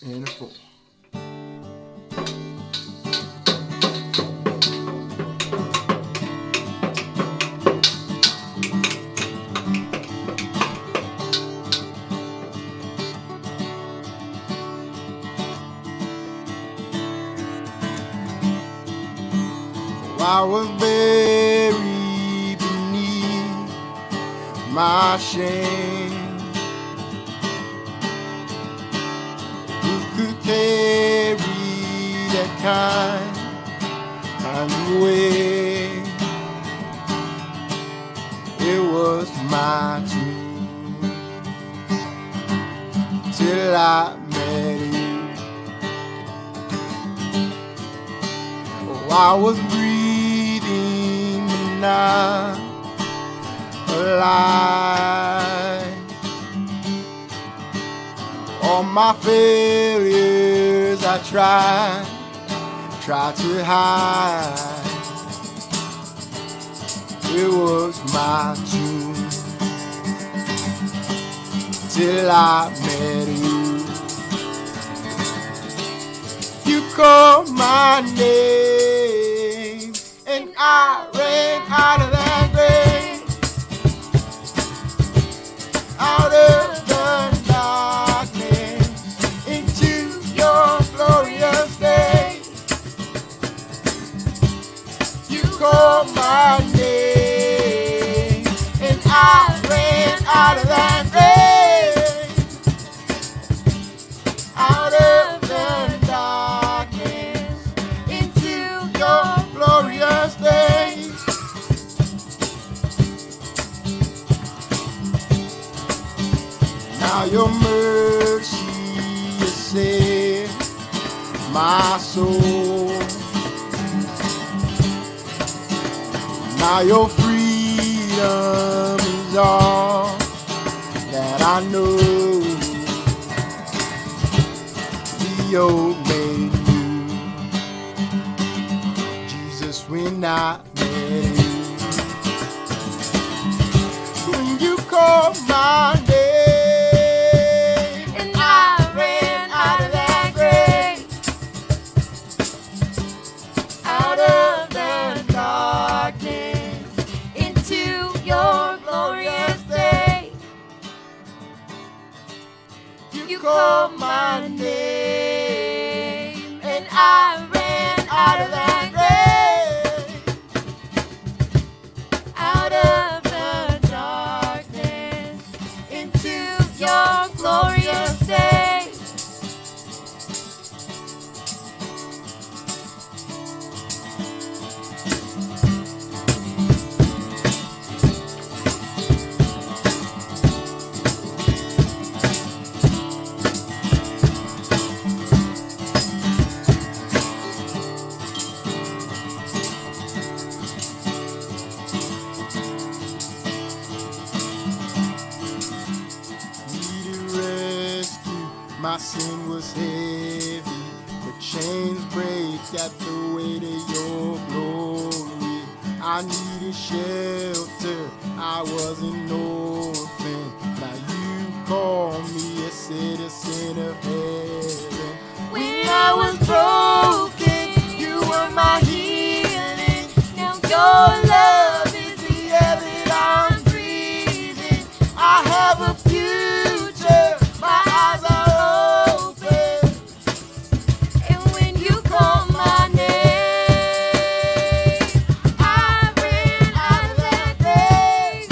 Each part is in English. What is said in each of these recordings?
and a 4. I was buried beneath my shame. Who could carry that kind of weight? It was my truth till I met you. Oh, I was breathing and not alive. All my failures I tried to hide. It was my truth till I met you. You called my name and I ran out of that grave, out of the darkness into your glorious day. You called my name and I ran out of that grave, out of the darkness into your glorious day. Now your mercy has saved my soul. Now your freedom is all that I know. The old made new. Jesus, when I met you, when you called my name, and I ran out of that grave, out of the darkness into your glorious day. You called my name and I ran out of that grave, out of the darkness into your glorious day. My sin was heavy, the chains break at the weight of your glory. I needed shelter, I was an orphan. Now you call me a citizen of heaven. When I was broken, you were my healing. Now your love is the air that I'm breathing. I have a future, my eyes are open, and when you call my name, I ran out of that grave,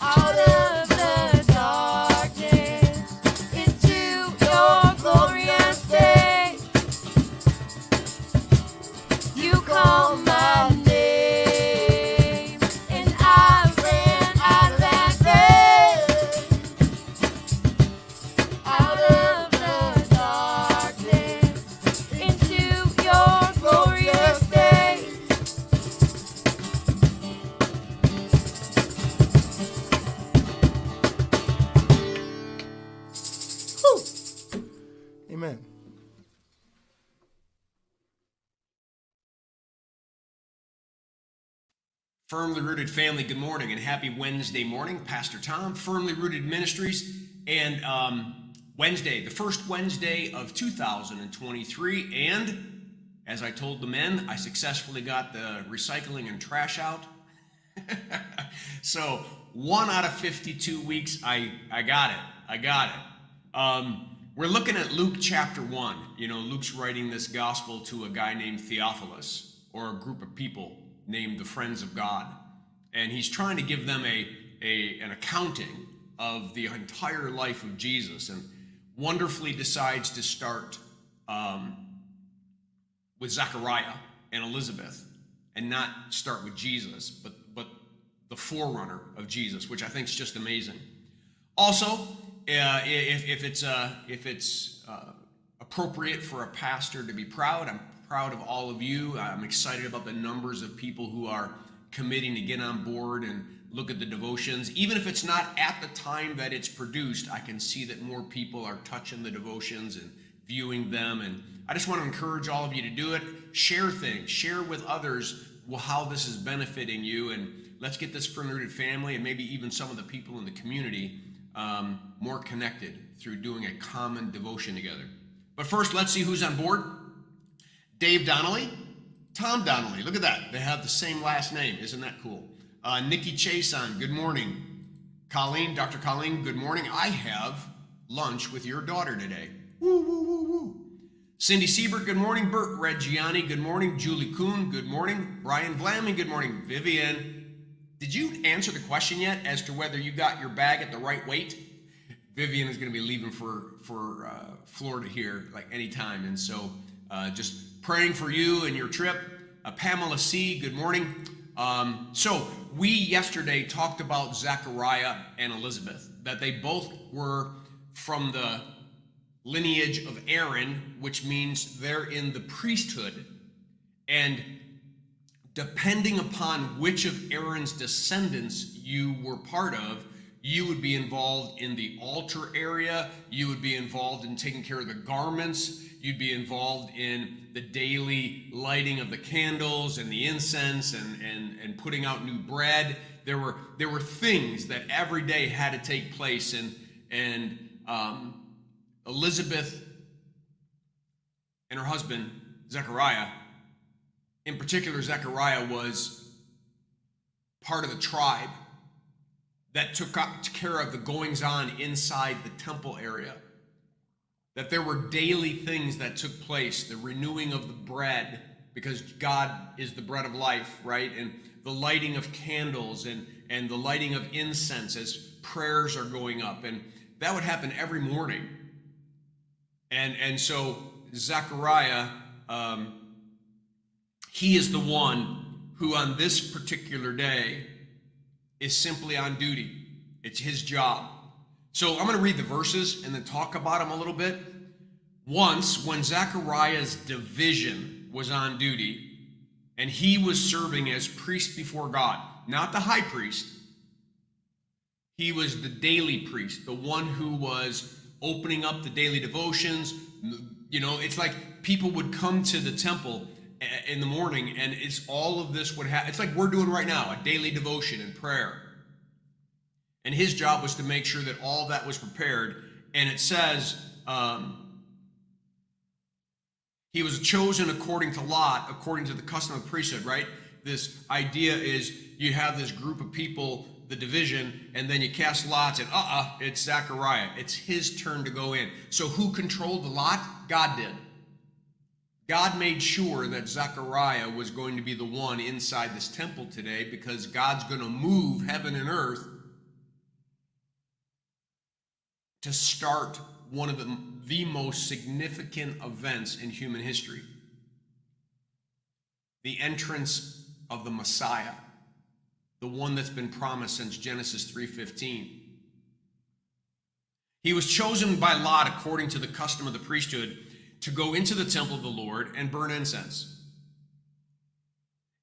out of the darkness into your glorious day. You call my name and I ran out of that grave, out of the darkness into your glorious day. Whew. Amen. Firmly Rooted family, good morning and happy Wednesday morning. Pastor Tom, Firmly Rooted Ministries. And Wednesday, the first Wednesday of 2023, and as I told the men, I successfully got the recycling and trash out. So 1 out of 52 weeks, I got it. We're looking at Luke chapter 1. You know, Luke's writing this gospel to a guy named Theophilus, or a group of people named the Friends of God. And he's trying to give them an accounting of the entire life of Jesus, and wonderfully decides to start with Zechariah and Elizabeth, and not start with Jesus, but the forerunner of Jesus, which I think is just amazing. Also, if it's appropriate for a pastor to be proud, I'm proud of all of you. I'm excited about the numbers of people who are committing to get on board and look at the devotions. Even if it's not at the time that it's produced, I can see that more people are touching the devotions and viewing them. And I just want to encourage all of you to do it. Share things. Share with others how this is benefiting you. And let's get this Firmly Rooted family, and maybe even some of the people in the community, more connected through doing a common devotion together. But first, let's see who's on board. Dave Donnelly, Tom Donnelly. Look at that. They have the same last name. Isn't that cool? Nikki Chason, good morning. Colleen, Dr. Colleen, good morning. I have lunch with your daughter today. Woo, woo, woo, woo. Cindy Siebert, good morning. Bert Reggiani, good morning. Julie Kuhn, good morning. Brian Vlaming, good morning. Vivian, did you answer the question yet as to whether you got your bag at the right weight? Vivian is going to be leaving for Florida here like anytime, and so just praying for you and your trip. Pamela C., good morning. So we yesterday talked about Zechariah and Elizabeth, that they both were from the lineage of Aaron, which means they're in the priesthood. And depending upon which of Aaron's descendants you were part of, you would be involved in the altar area, you would be involved in taking care of the garments, you'd be involved in the daily lighting of the candles and the incense and putting out new bread. There were things that every day had to take place, and Elizabeth and her husband Zechariah, in particular Zechariah, was part of the tribe that took care of the goings-on inside the temple area. That there were daily things that took place, the renewing of the bread, because God is the bread of life, right? And the lighting of candles and the lighting of incense as prayers are going up. And that would happen every morning. And so Zechariah, he is the one who on this particular day is simply on duty. It's his job. So I'm going to read the verses and then talk about them a little bit. Once, when Zechariah's division was on duty, and he was serving as priest before God, not the high priest, he was the daily priest, the one who was opening up the daily devotions. You know, it's like people would come to the temple in the morning, and it's all of this would happen. It's like we're doing right now, a daily devotion and prayer. And his job was to make sure that all that was prepared. And it says, he was chosen according to lot, according to the custom of the priesthood, right? This idea is you have this group of people, the division, and then you cast lots, and it's Zechariah. It's his turn to go in. So who controlled the lot? God did. God made sure that Zechariah was going to be the one inside this temple today, because God's going to move heaven and earth to start one of the most significant events in human history. The entrance of the Messiah, the one that's been promised since Genesis 3:15. He was chosen by lot according to the custom of the priesthood to go into the temple of the Lord and burn incense.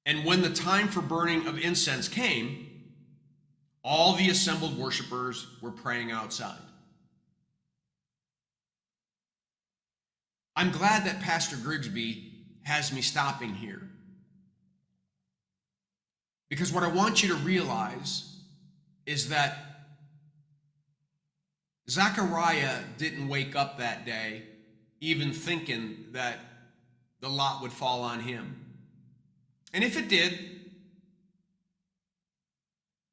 And when the time for burning of incense came, all the assembled worshipers were praying outside. I'm glad that Pastor Grigsby has me stopping here, because what I want you to realize is that Zechariah didn't wake up that day even thinking that the lot would fall on him. And if it did,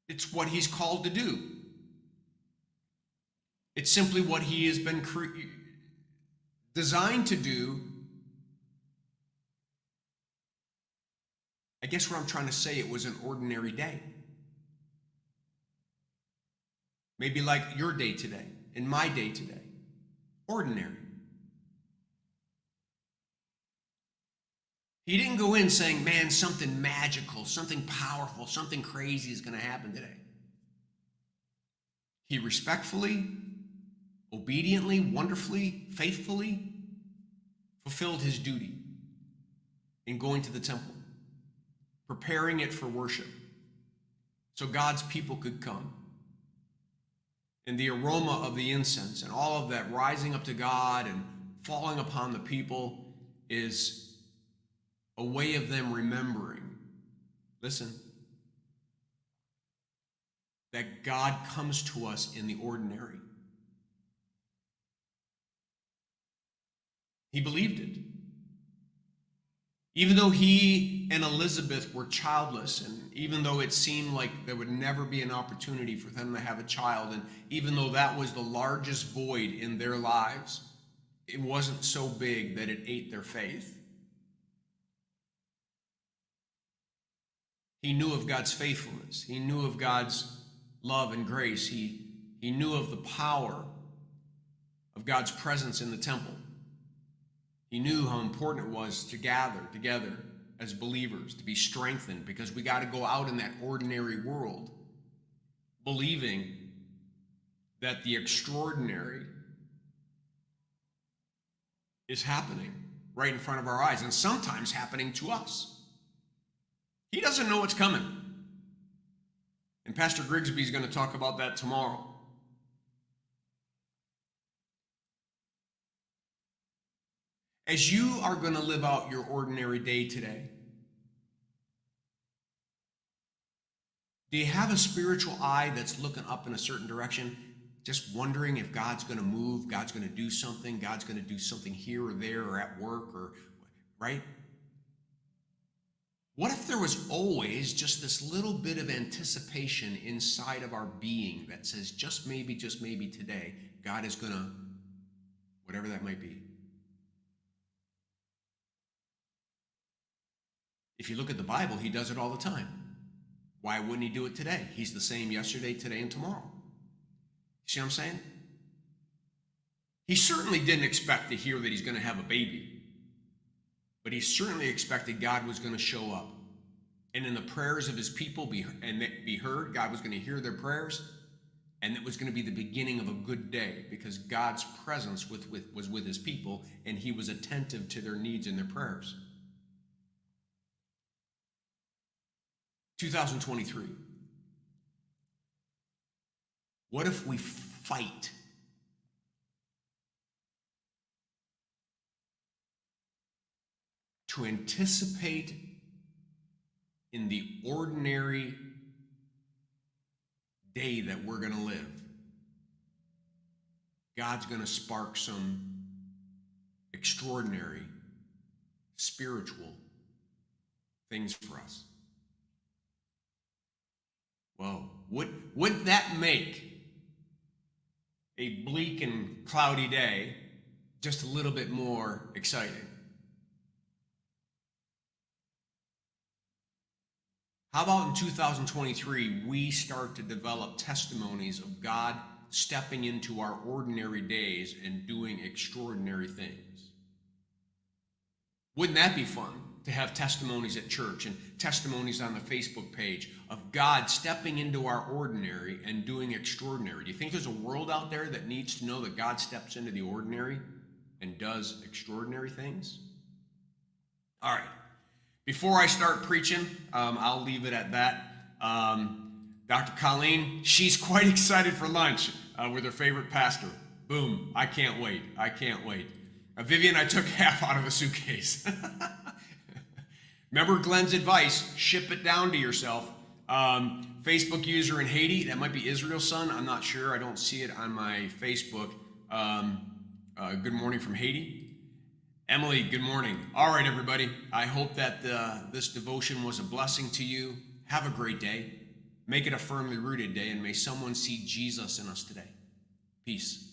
it's what he's called to do. It's simply what he has been designed to do. I guess what I'm trying to say, it was an ordinary day. Maybe like your day today and my day today. Ordinary. He didn't go in saying, man, something magical, something powerful, something crazy is going to happen today. He respectfully, obediently, wonderfully, faithfully fulfilled his duty in going to the temple, preparing it for worship so God's people could come. And the aroma of the incense and all of that rising up to God and falling upon the people is a way of them remembering, listen, that God comes to us in the ordinary. He believed it. Even though he and Elizabeth were childless, and even though it seemed like there would never be an opportunity for them to have a child, and even though that was the largest void in their lives, it wasn't so big that it ate their faith. He knew of God's faithfulness. He knew of God's love and grace. He knew of the power of God's presence in the temple. He knew how important it was to gather together as believers, to be strengthened, because we got to go out in that ordinary world believing that the extraordinary is happening right in front of our eyes, and sometimes happening to us. He doesn't know what's coming. And Pastor Grigsby is going to talk about that tomorrow. As you are going to live out your ordinary day today, do you have a spiritual eye that's looking up in a certain direction, just wondering if God's going to move, God's going to do something, God's going to do something here or there or at work, or right? What if there was always just this little bit of anticipation inside of our being that says, just maybe today, God is going to, whatever that might be. If you look at the Bible, he does it all the time. Why wouldn't he do it today? He's the same yesterday, today, and tomorrow. You see what I'm saying? He certainly didn't expect to hear that he's going to have a baby. But he certainly expected God was going to show up. And in the prayers of his people be heard. God was going to hear their prayers. And it was going to be the beginning of a good day, because God's presence was with his people, and he was attentive to their needs and their prayers. 2023. What if we fight to anticipate in the ordinary day that we're going to live, God's going to spark some extraordinary spiritual things for us? Whoa, wouldn't that make a bleak and cloudy day just a little bit more exciting? How about in 2023, we start to develop testimonies of God stepping into our ordinary days and doing extraordinary things? Wouldn't that be fun to have testimonies at church and testimonies on the Facebook page of God stepping into our ordinary and doing extraordinary? Do you think there's a world out there that needs to know that God steps into the ordinary and does extraordinary things? All right. Before I start preaching, I'll leave it at that. Dr. Colleen, she's quite excited for lunch with her favorite pastor. Boom, I can't wait. Vivian, I took half out of the suitcase. Remember Glenn's advice, ship it down to yourself. Facebook user in Haiti, that might be Israel's son. I'm not sure. I don't see it on my Facebook. Good morning from Haiti. Emily, good morning. All right, everybody. I hope that this devotion was a blessing to you. Have a great day. Make it a firmly rooted day, and may someone see Jesus in us today. Peace.